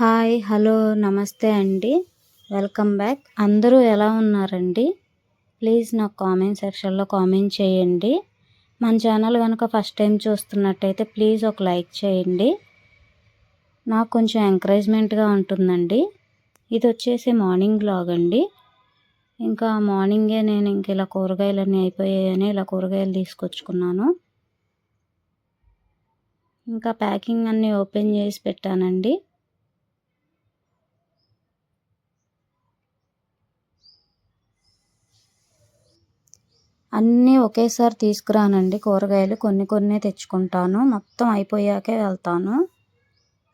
Hi hello నమస్తే అండి. Welcome back. అందరూ ఎలా ఉన్నారండి? ప్లీజ్ నాకు కామెంట్ సెక్షన్లో కామెంట్ చేయండి. మన ఛానల్ కనుక ఫస్ట్ టైం చూస్తున్నట్టయితే ప్లీజ్ ఒక లైక్ చేయండి. నాకు కొంచెం ఎంకరేజ్మెంట్గా ఉంటుందండి. ఇది వచ్చేసి మార్నింగ్ వ్లాగ్ అండి. ఇంకా మార్నింగే నేను ఇలా కూరగాయలన్నీ అయిపోయాయని ఇలా కూరగాయలు తీసుకొచ్చుకున్నాను. ఇంకా ప్యాకింగ్ అన్నీ ఓపెన్ చేసి పెట్టానండి. అన్నీ ఒకేసారి తీసుకురానండి కూరగాయలు. కొన్ని తెచ్చుకుంటాను. మొత్తం అయిపోయాకే వెళ్తాను.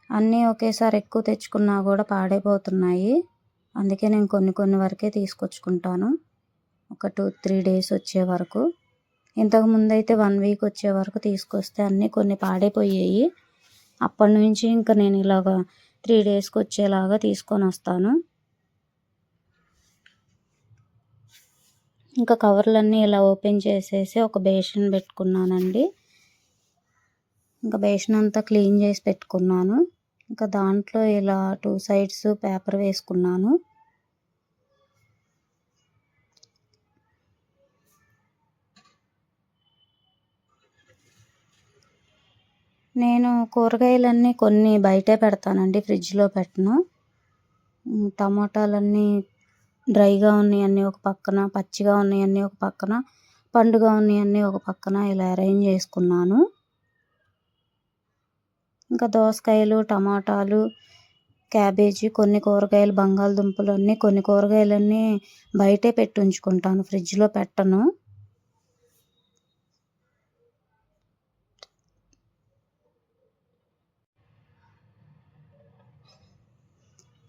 అన్నీ ఒకేసారి ఎక్కువ తెచ్చుకున్నా కూడా పాడైపోతున్నాయి. అందుకే నేను కొన్ని వరకే తీసుకొచ్చుకుంటాను. ఒక 2-3 డేస్ వచ్చే వరకు. ఇంతకుముందు అయితే 1 వీక్ వచ్చే వరకు తీసుకొస్తే అన్నీ కొన్ని పాడైపోయాయి. అప్పటి నుంచి ఇంకా నేను ఇలాగ 3 డేస్కి వచ్చేలాగా తీసుకొని వస్తాను. ఇంకా కవర్లన్నీ ఇలా ఓపెన్ చేసేసి ఒక బేషన్ పెట్టుకున్నానండి. ఇంకా బేషన్ అంతా క్లీన్ చేసి పెట్టుకున్నాను. ఇంకా దాంట్లో ఇలా 2 సైడ్స్ పేపర్ వేసుకున్నాను. నేను కూరగాయలన్నీ కొన్ని బయటే పెడతానండి, ఫ్రిడ్జ్లో పెట్టను. టమాటాలన్నీ డ్రైగా ఉన్నాయన్నీ ఒక పక్కన, పచ్చిగా ఉన్నాయన్నీ ఒక పక్కన, పండుగా ఉన్నాయన్నీ ఒక పక్కన ఇలా అరేంజ్ చేసుకున్నాను. ఇంకా దోసకాయలు, టమాటాలు, క్యాబేజీ, కొన్ని కూరగాయలు, బంగాళదుంపలు అన్నీ కొన్ని కూరగాయలన్నీ బయటే పెట్టి ఉంచుకుంటాను, ఫ్రిడ్జ్లో పెట్టను.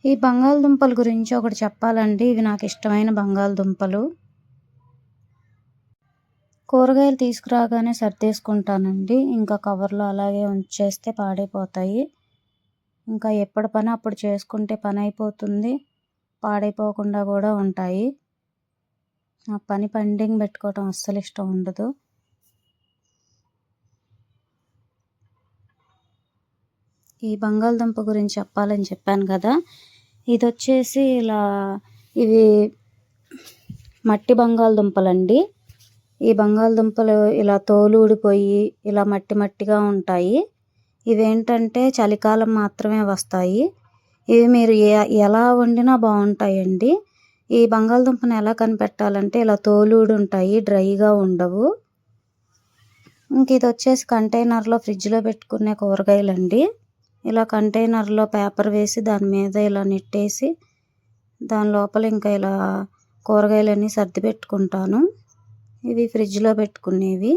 ఈ బంగాళదుంపల గురించి ఒకటి చెప్పాలండి. ఇవి నాకు ఇష్టమైన బంగాళదుంపలు. కూరగాయలు తీసుకురాగానే సర్దేసుకుంటానండి. ఇంకా కవర్లో అలాగే ఉంచేస్తే పాడైపోతాయి. ఇంకా ఎప్పటి పని అప్పుడు చేసుకుంటే పని అయిపోతుంది, పాడైపోకుండా కూడా ఉంటాయి. నాకు పని పెండింగ్ పెట్టుకోవటం అస్సలు ఇష్టం ఉండదు. ఈ బంగాళదుంప గురించి చెప్పాలని చెప్పాను కదా. ఇది వచ్చేసి ఇవి మట్టి బంగాళదుంపలండి. ఈ బంగాళదుంపలు ఇలా తోలు ఊడిపోయి ఇలా మట్టిగా ఉంటాయి. ఇవేంటంటే చలికాలం మాత్రమే వస్తాయి. ఇవి మీరు ఎలా వండినా బాగుంటాయండి. ఈ బంగాళదుంపను ఎలా కనిపెట్టాలంటే ఇలా తోలుడు ఉంటాయి, డ్రైగా ఉండవు. ఇంక ఇది వచ్చేసి కంటైనర్లో ఫ్రిడ్జ్లో పెట్టుకునే కూరగాయలండి. ఇలా కంటైనర్లో పేపర్ వేసి దాని మీద ఇలా నెట్టేసి దాని లోపల ఇంకా ఇలా కూరగాయలన్నీ సర్ది పెట్టుకుంటాను. ఇవి ఫ్రిడ్జ్లో పెట్టుకునేవి.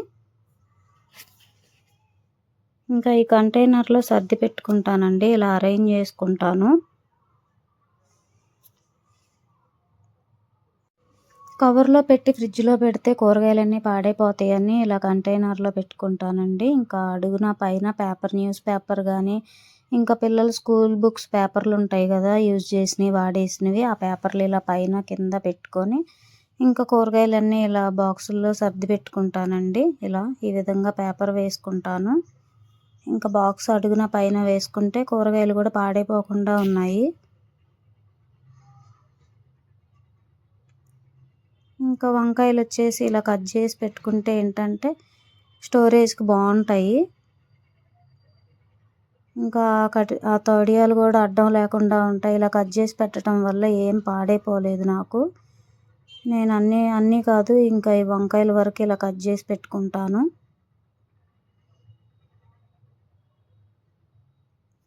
ఇంకా ఈ కంటైనర్లో సర్ది పెట్టుకుంటానండి, ఇలా అరేంజ్ చేసుకుంటాను. కవర్లో పెట్టి ఫ్రిడ్జ్లో పెడితే కూరగాయలన్నీ పాడైపోతాయని ఇలా కంటైనర్లో పెట్టుకుంటానండి. ఇంకా అడుగున పైన పేపర్, న్యూస్ పేపర్ కానీ, ఇంకా పిల్లల స్కూల్ బుక్స్ పేపర్లు ఉంటాయి కదా, యూజ్ చేసినవి వాడేసినవి, ఆ పేపర్లు ఇలా పైన కింద పెట్టుకొని ఇంకా కూరగాయలన్నీ ఇలా బాక్సుల్లో సర్ది పెట్టుకుంటానండి. ఇలా ఈ విధంగా పేపర్ వేసుకుంటాను. ఇంకా బాక్స్ అడుగున పైన వేసుకుంటే కూరగాయలు కూడా పాడైపోకుండా ఉన్నాయి. ఇంకా వంకాయలు వచ్చేసి ఇలా కట్ చేసి పెట్టుకుంటే ఏంటంటే స్టోరేజ్కి బాగుంటాయి. ఇంకా ఆ తొడియాలు కూడా అడ్డం లేకుండా ఉంటాయి. ఇలా కట్ చేసి పెట్టడం వల్ల ఏం పాడైపోలేదు నాకు. నేను అన్నీ కాదు, ఇంకా ఈ వంకాయల వరకు ఇలా కట్ చేసి పెట్టుకుంటాను.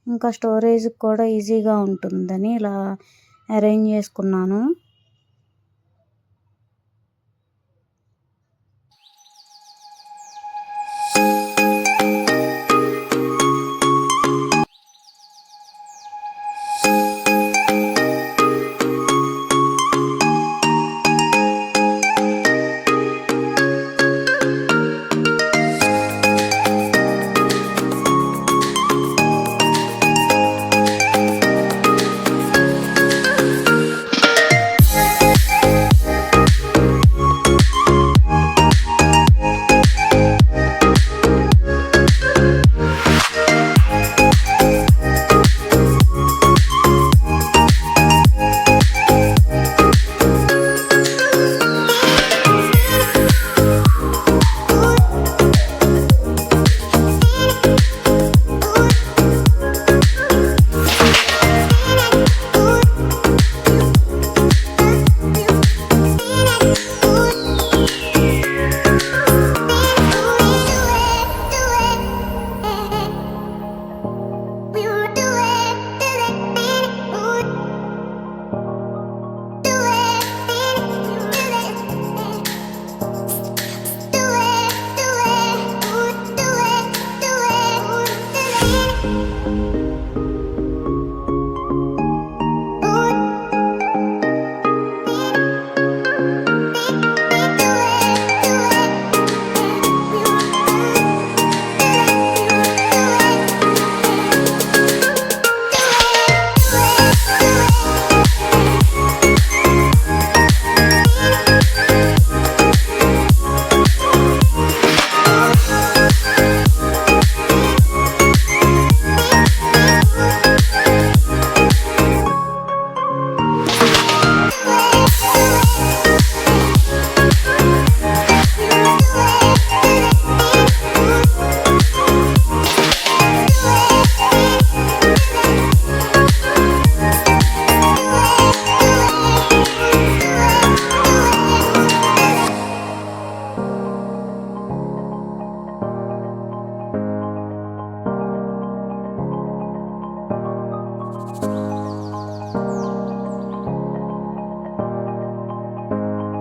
ఇంకా స్టోరేజ్కి కూడా ఈజీగా ఉంటుందని ఇలా అరేంజ్ చేసుకున్నాను.